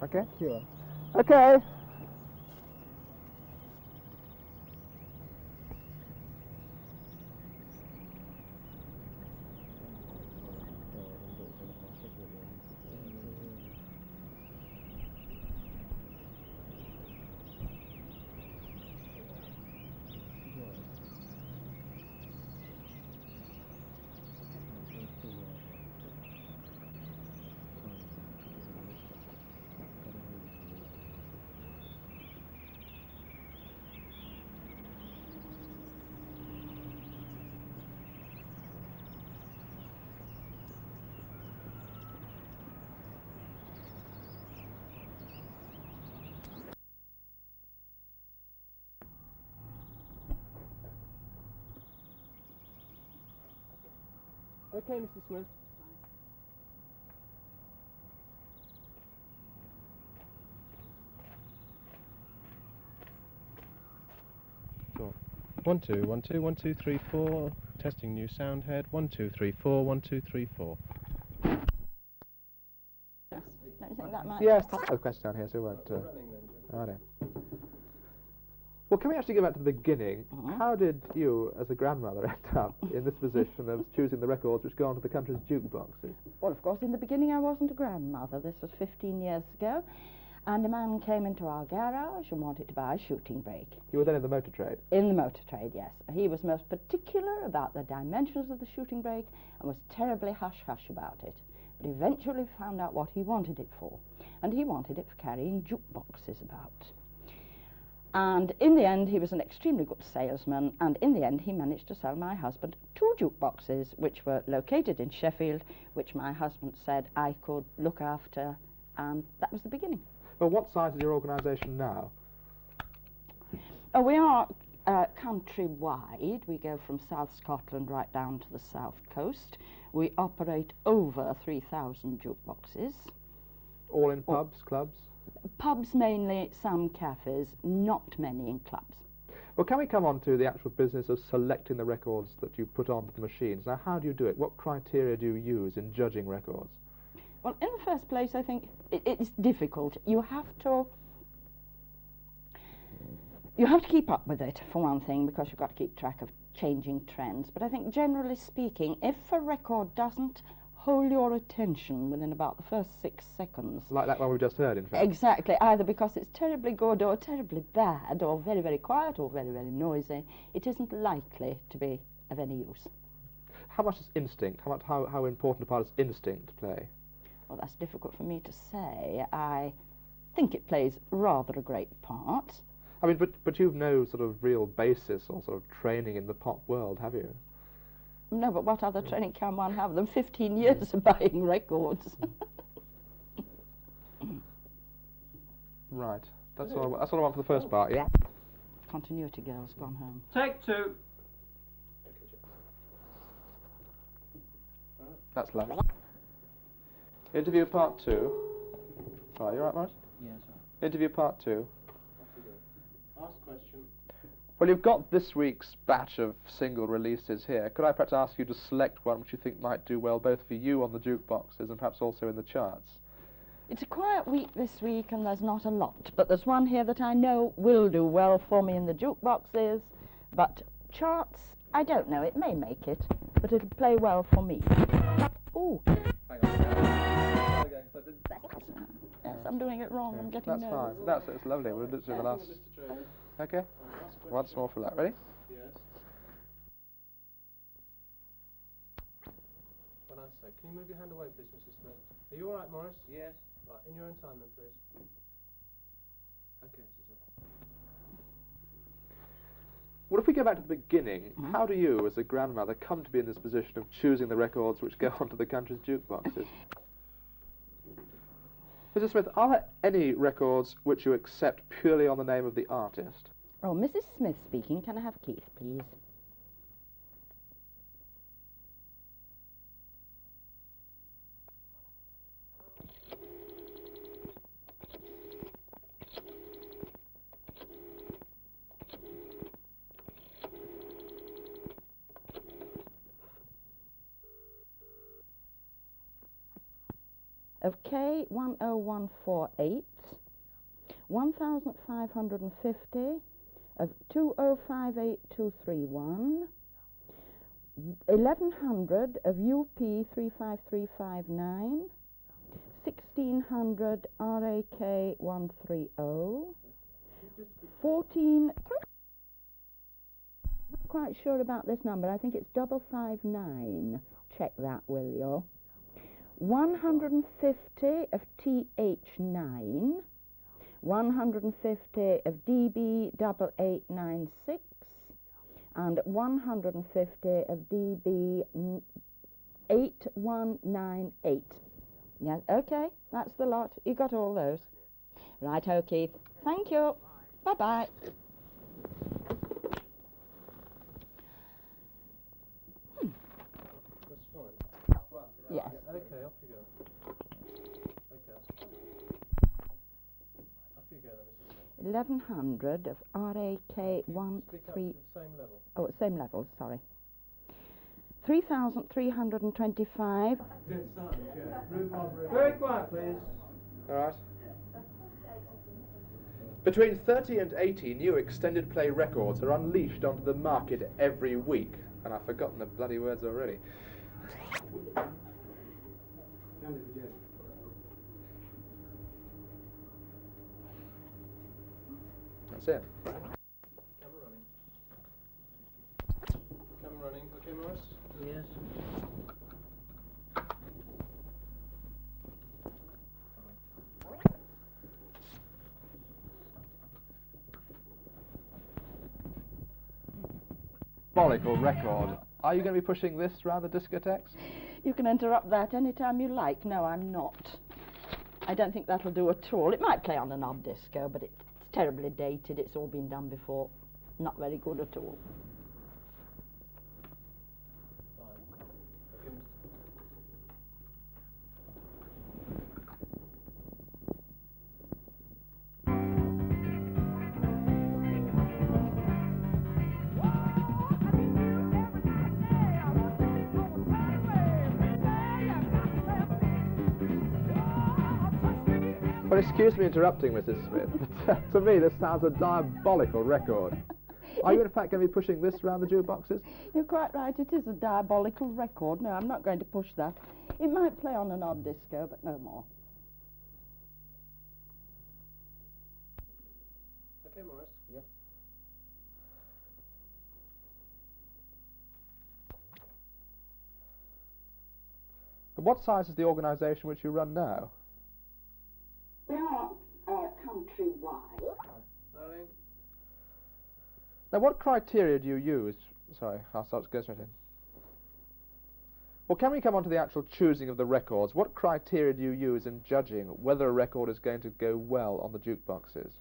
Okay. Sure. Okay. Okay, Mr. Smith. Sure. 1 2 1 2 1 2 3 4. Testing new sound head. 1 2 3 4 1 2 3 4. Yes. Don't you think that might... Yes, that's a question down here, so we won't... Righto. Well, can we actually go back to the beginning? How did you, as a grandmother, end up in this position of choosing the records which go onto the country's jukeboxes? Well, of course, in the beginning I wasn't a grandmother. This was 15 years ago. And a man came into our garage and wanted to buy a shooting brake. You were then in the motor trade? In the motor trade, yes. He was most particular about the dimensions of the shooting brake and was terribly hush-hush about it. But eventually found out what he wanted it for. And he wanted it for carrying jukeboxes about. And in the end, he was an extremely good salesman, and in the end, he managed to sell my husband 2 jukeboxes, which were located in Sheffield, which my husband said I could look after, and that was the beginning. Well, what size is your organisation now? We are country-wide. We go from South Scotland right down to the south coast. We operate over 3,000 jukeboxes. All in pubs, clubs? Pubs mainly, some cafes, not many in clubs. Well, can we come on to the actual business of selecting the records that you put onto the machines? Now, how do you do it? What criteria do you use in judging records? Well, in the first place, I think it's difficult. You have to keep up with it, for one thing, because you've got to keep track of changing trends. But I think, generally speaking, if a record doesn't hold your attention within about the first 6 seconds... Like that one we just heard, in fact. Exactly, either because it's terribly good or terribly bad, or very, very quiet or very, very noisy, it isn't likely to be of any use. How much is instinct? How important a part does instinct play? Well, that's difficult for me to say. I think it plays rather a great part. I mean, but you've no sort of real basis or sort of training in the pop world, have you? No, but what other training can one have? Them 15 years of buying records. Right. That's all I want for the first part, yeah? Continuity girl's gone home. Take 2. That's lovely. Interview part 2. Right, you all right, Morris? Yes, sir. Interview part 2. Ask question. Well, you've got this week's batch of single releases here. Could I perhaps ask you to select one which you think might do well both for you on the jukeboxes and perhaps also in the charts? It's a quiet week this week and there's not a lot, but there's one here that I know will do well for me in the jukeboxes, but charts, I don't know, it may make it, but it'll play well for me. Ooh. Hang on. Yes, I'm doing it wrong, I'm getting That's nervous. fine. It's lovely. We'll do it to the last... Okay. Once more for that. Ready? Yes. When I say, can you move your hand away, please, Mrs. Smith? Are you all right, Morris? Yes. Right, in your own time, then, please. Okay, Mrs. Smith. Well, if we go back to the beginning, how do you, as a grandmother, come to be in this position of choosing the records which go onto the country's jukeboxes? Mrs. Smith, are there any records which you accept purely on the name of the artist? Oh, Mrs. Smith speaking. Can I have Keith, please? of K10148, 1550 of 2058231, 1100 of UP35359, 1600 RAK130, 14. Not quite sure about this number. I think it's 559. Check that, will you? 150 of TH9, 150 of DB8896, and 150 of DB8198. Yes, okay, that's the lot. You got all those? Right-o, Keith. Thank you. Bye-bye. That's fine. Yes. Okay, off you go. Okay, that's fine. Off you go then, Mrs. Smith. 1100 of RAK13. Speak up to the same level. Oh, same level, sorry. 3325. Very quiet, please. All right. Between 30 and 80 new extended play records are unleashed onto the market every week. And I've forgotten the bloody words already. That's it. Camera running. Camera running. Okay, Morris? Yes. Diabolical record. Are you going to be pushing this round the discotheques? You can interrupt that any time you like. No, I'm not. I don't think that'll do at all. It might play on an odd disco, but it's terribly dated. It's all been done before. Not very good at all. Fine. Okay, Mr. Well, excuse me interrupting, Mrs. Smith, but to me this sounds a diabolical record. Are you in fact going to be pushing this round the jukeboxes? You're quite right. It is a diabolical record. No, I'm not going to push that. It might play on an odd disco, but no more. Okay, Morris? Yep. And what size is the organisation which you run now? We are countrywide. Darling? Now, what criteria do you use? Sorry, I'll start go straight in. Well, can we come on to the actual choosing of the records? What criteria do you use in judging whether a record is going to go well on the jukeboxes?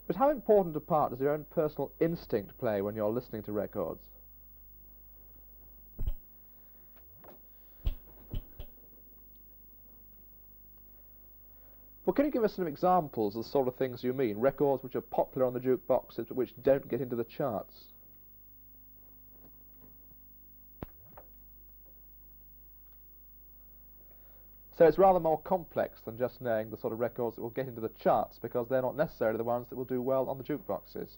But how important a part does your own personal instinct play when you're listening to records? Well, can you give us some examples of the sort of things you mean? Records which are popular on the jukeboxes but which don't get into the charts? So it's rather more complex than just knowing the sort of records that will get into the charts, because they're not necessarily the ones that will do well on the jukeboxes.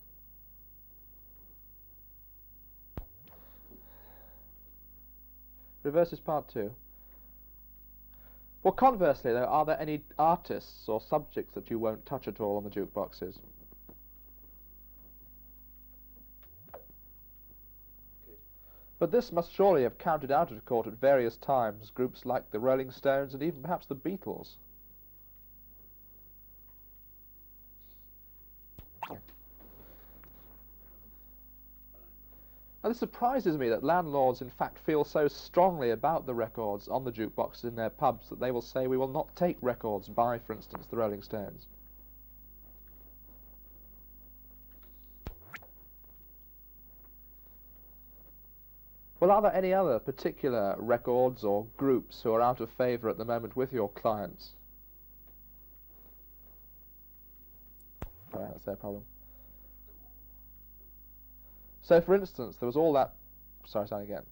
Reverses part 2. Well, conversely, though, are there any artists or subjects that you won't touch at all on the jukeboxes? But this must surely have counted out of court at various times groups like the Rolling Stones and even perhaps the Beatles. Now, this surprises me that landlords in fact feel so strongly about the records on the jukeboxes in their pubs that they will say we will not take records by, for instance, the Rolling Stones. Well, are there any other particular records or groups who are out of favour at the moment with your clients? All right, that's their problem. So, for instance, there was all that... Sorry, start again.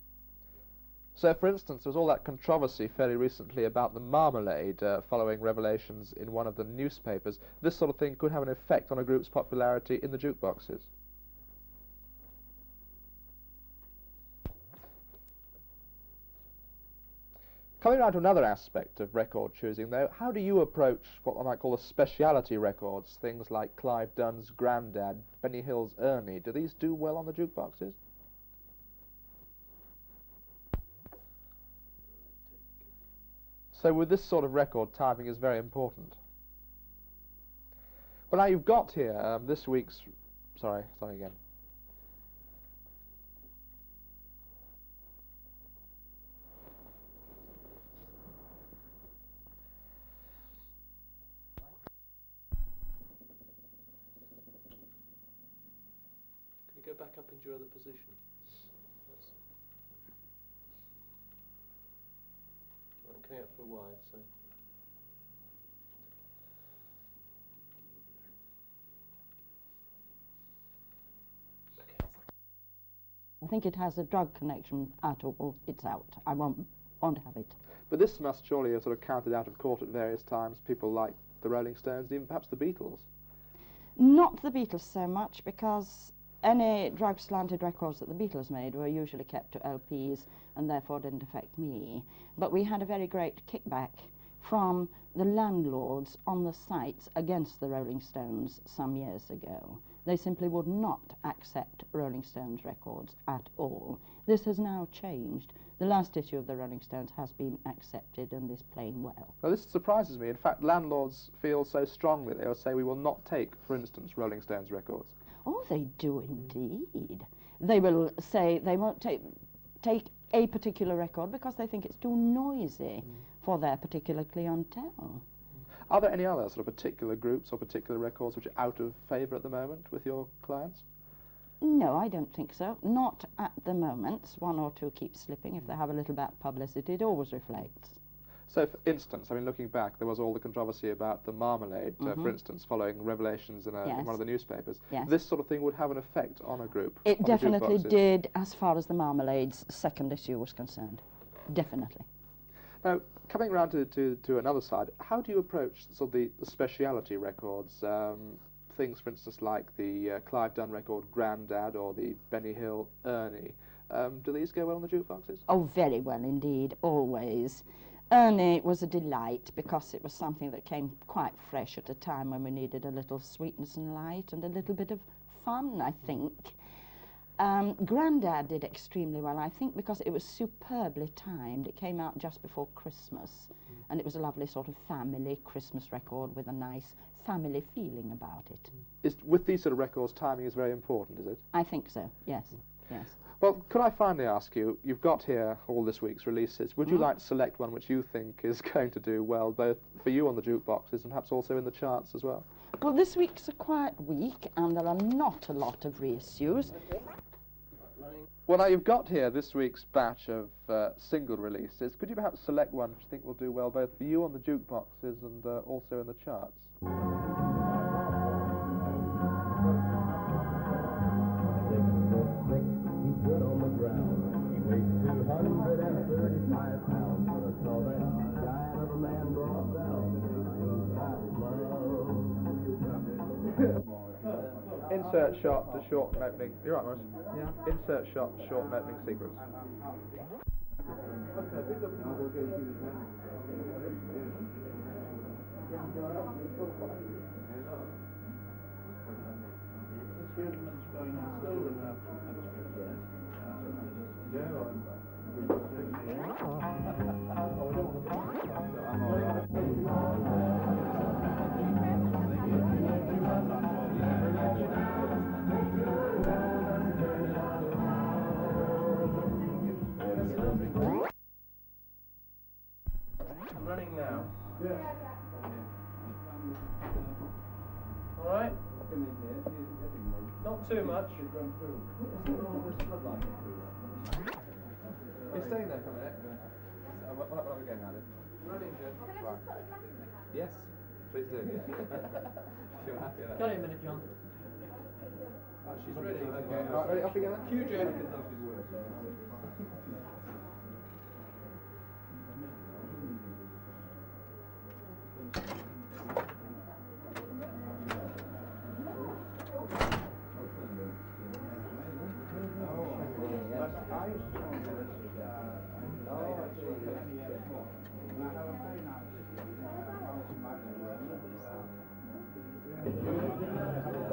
So, for instance, there was all that controversy fairly recently about the Marmalade following revelations in one of the newspapers. This sort of thing could have an effect on a group's popularity in the jukeboxes. Coming around to another aspect of record choosing, though, how do you approach what I might call the speciality records, things like Clive Dunn's Grandad, Benny Hill's Ernie? Do these do well on the jukeboxes? So with this sort of record, timing is very important. Well, now you've got here this week's... Sorry again. Can you go back up into your other position? I'm coming up for wide, so... I think it has a drug connection at all. It's out. I won't want to have it. But this must surely have sort of counted out of court at various times, people like the Rolling Stones, even perhaps the Beatles. Not the Beatles so much, because any drug-slanted records that the Beatles made were usually kept to LPs and therefore didn't affect me. But we had a very great kickback from the landlords on the sites against the Rolling Stones some years ago. They simply would not accept Rolling Stones records at all. This has now changed. The last issue of the Rolling Stones has been accepted and is playing well. Well, this surprises me. In fact, landlords feel so strongly they will say we will not take, for instance, Rolling Stones records. Oh, they do indeed. They will say they won't take a particular record because they think it's too noisy for their particular clientele. Are there any other sort of particular groups or particular records which are out of favour at the moment with your clients? No, I don't think so. Not at the moment. One or two keep slipping. If they have a little bad publicity, it always reflects. So, for instance, I mean, looking back, there was all the controversy about the Marmalade, for instance, following revelations in one of the newspapers. Yes. This sort of thing would have an effect on a group. It definitely did, as far as the Marmalade's second issue was concerned. Definitely. Now, coming round to another side, how do you approach sort of the speciality records? Things, for instance, like the Clive Dunn record Grandad or the Benny Hill Ernie. Do these go well on the jukeboxes? Oh, very well indeed, always. Ernie was a delight because it was something that came quite fresh at a time when we needed a little sweetness and light and a little bit of fun, I think. Grandad did extremely well, I think, because it was superbly timed. It came out just before Christmas, and it was a lovely sort of family Christmas record with a nice family feeling about it. With these sort of records, timing is very important, is it? I think so, yes, yes. Well, could I finally ask you, you've got here all this week's releases. Would you like to select one which you think is going to do well, both for you on the jukeboxes and perhaps also in the charts as well? Well, this week's a quiet week, and there are not a lot of reissues. Well, now you've got here this week's batch of single releases. Could you perhaps select one which you think will do well both for you on the jukeboxes and also in the charts? Insert shot to short opening. You're right, Morris. Yeah. Insert shot to short opening sequence. I'm running now. Yeah. All right? Not too much. You're staying there for a minute. What are we getting at it? Running, Jim. Right. Yes, please do. Feel happy Got it a minute, John. She's ready. Okay, right, ready, off again then? Cue, Jim.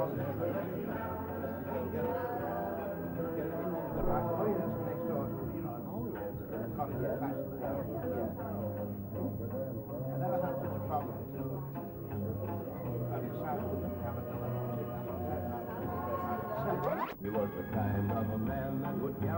He was the kind of a man that would get